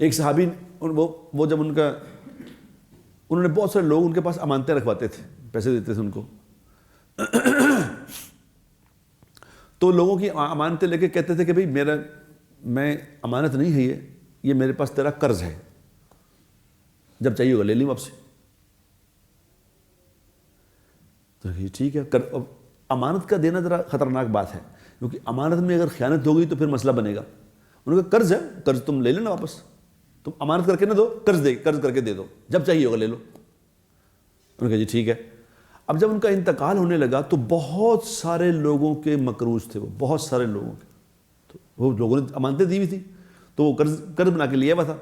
ایک صحابی وہ جب انہوں نے بہت سارے لوگ ان کے پاس امانتیں رکھواتے تھے، پیسے دیتے تھے ان کو، تو لوگوں کی امانتیں لے کے کہتے تھے کہ بھئی میں امانت نہیں ہے یہ میرے پاس تیرا قرض ہے، جب چاہیے ہوگا لے لیں واپس۔ تو یہ ٹھیک ہے، امانت کا دینا ذرا خطرناک بات ہے، کیونکہ امانت میں اگر خیانت ہو گئی تو پھر مسئلہ بنے گا۔ انہوں نے کہا قرض ہے، قرض تم لے لینا واپس، تم امانت کر کے نہ دو، قرض کر کے دے دو، جب چاہیے ہوگا لے لو۔ انہوں نے کہا جی ٹھیک ہے۔ اب جب ان کا انتقال ہونے لگا تو بہت سارے لوگوں کے مقروض تھے، وہ بہت سارے لوگوں کے، تو وہ لوگوں نے امانتیں دی ہوئی تھی تو وہ قرض بنا کے لیا ہوا تھا۔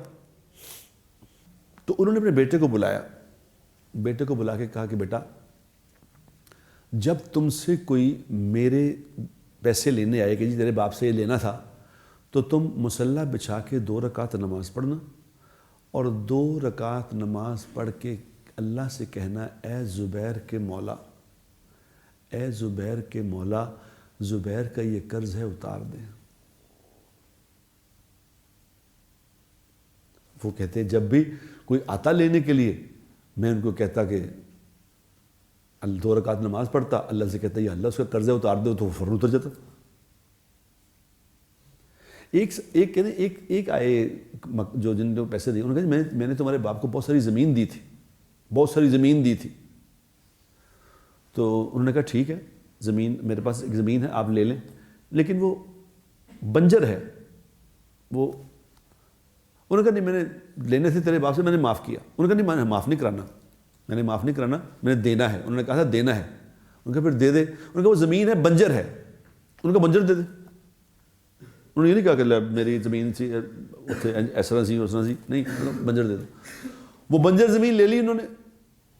تو انہوں نے اپنے بیٹے کو بلایا، بیٹے کو بلا کے کہا کہ بیٹا جب تم سے کوئی میرے پیسے لینے آئے کہ جی تیرے باپ سے یہ لینا تھا، تو تم مصلی بچھا کے 2 رکعت نماز پڑھنا، اور 2 رکعت نماز پڑھ کے اللہ سے کہنا اے زبیر کے مولا، اے زبیر کے مولا، زبیر کا یہ قرض ہے اتار دیں۔ وہ کہتے ہیں جب بھی کوئی آتا لینے کے لیے میں ان کو کہتا کہ 2 رکعت نماز پڑھتا، اللہ سے کہتا یا اللہ اس کا قرض ہے اتار دو، تو وہ فوراً اتر جاتا۔ ایک آئے جو جن کو پیسے دیے، انہوں نے کہا میں نے تمہارے باپ کو بہت ساری زمین دی تھی، بہت ساری زمین دی تھی۔ تو انہوں نے کہا ٹھیک ہے، زمین میرے پاس ایک زمین ہے آپ لے لیں، لیکن وہ بنجر ہے۔ وہ انہوں نے کہا نہیں میں نے لینے تھے تیرے باپ سے، میں نے معاف کیا۔ انہوں نے کہا نہیں میں نے معاف نہیں کرانا، میں نے معاف نہیں کرانا، میں نے دینا ہے۔ انہوں نے کہا تھا دینا ہے، انہوں نے کہا پھر دے دے۔ انہوں نے کہا وہ زمین ہے بنجر ہے، انہوں نے کہا بنجر دے دے۔ انہوں نے یہ نہیں کہا کہ میری زمین سی ایسا سی ویسا سی، نہیں بنجر دے دو۔ وہ بنجر زمین لے لی انہوں نے،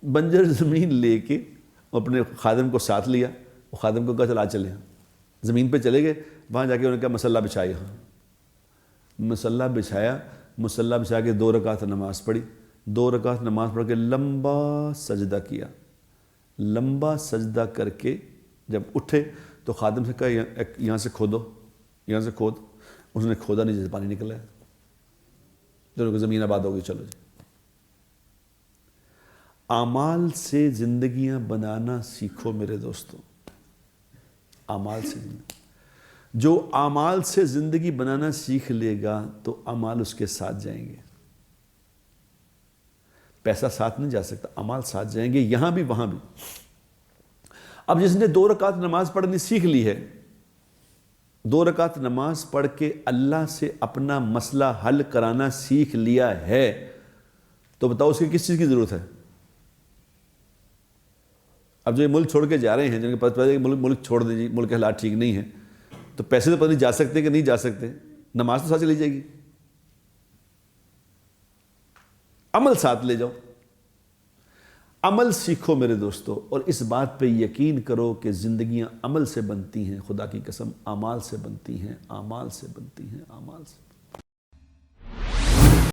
بنجر زمین لے کے اپنے خادم کو ساتھ لیا، وہ خادم کو کہا چلا چلے، زمین پہ چلے گئے، وہاں جا کے انہوں نے کہا مصلی بچھائی، مصلی بچھایا، مصلی بچھا کے 2 رکعت نماز پڑھی، 2 رکعت نماز پڑھ کے لمبا سجدہ کیا، لمبا سجدہ کر کے جب اٹھے تو خادم سے کہا یہاں سے کھودو، یہاں سے کھود۔ اس نے کھودا نہیں، جیسے پانی نکلا ہے، دونوں کی زمین آباد ہو گئی۔ چلو جی، اعمال سے زندگیاں بنانا سیکھو میرے دوستوں، اعمال سے جو اعمال سے زندگی بنانا سیکھ لے گا تو اعمال اس کے ساتھ جائیں گے۔ پیسہ ساتھ نہیں جا سکتا، اعمال ساتھ جائیں گے، یہاں بھی وہاں بھی۔ اب جس نے 2 رکعت نماز پڑھنی سیکھ لی ہے، 2 رکعت نماز پڑھ کے اللہ سے اپنا مسئلہ حل کرانا سیکھ لیا ہے، تو بتاؤ اس کی کس چیز کی ضرورت ہے؟ اب جو یہ ملک چھوڑ کے جا رہے ہیں، جن کے پاس پتا ہے کہ ملک چھوڑ دیجیے، ملک کے حالات ٹھیک نہیں ہیں، تو پیسے تو پتہ نہیں جا سکتے کہ نہیں جا سکتے، نماز تو ساتھ چلی جائے گی، عمل ساتھ لے جاؤ۔ عمل سیکھو میرے دوستو، اور اس بات پہ یقین کرو کہ زندگیاں عمل سے بنتی ہیں، خدا کی قسم اعمال سے بنتی ہیں، اعمال سے بنتی ہیں، اعمال سے۔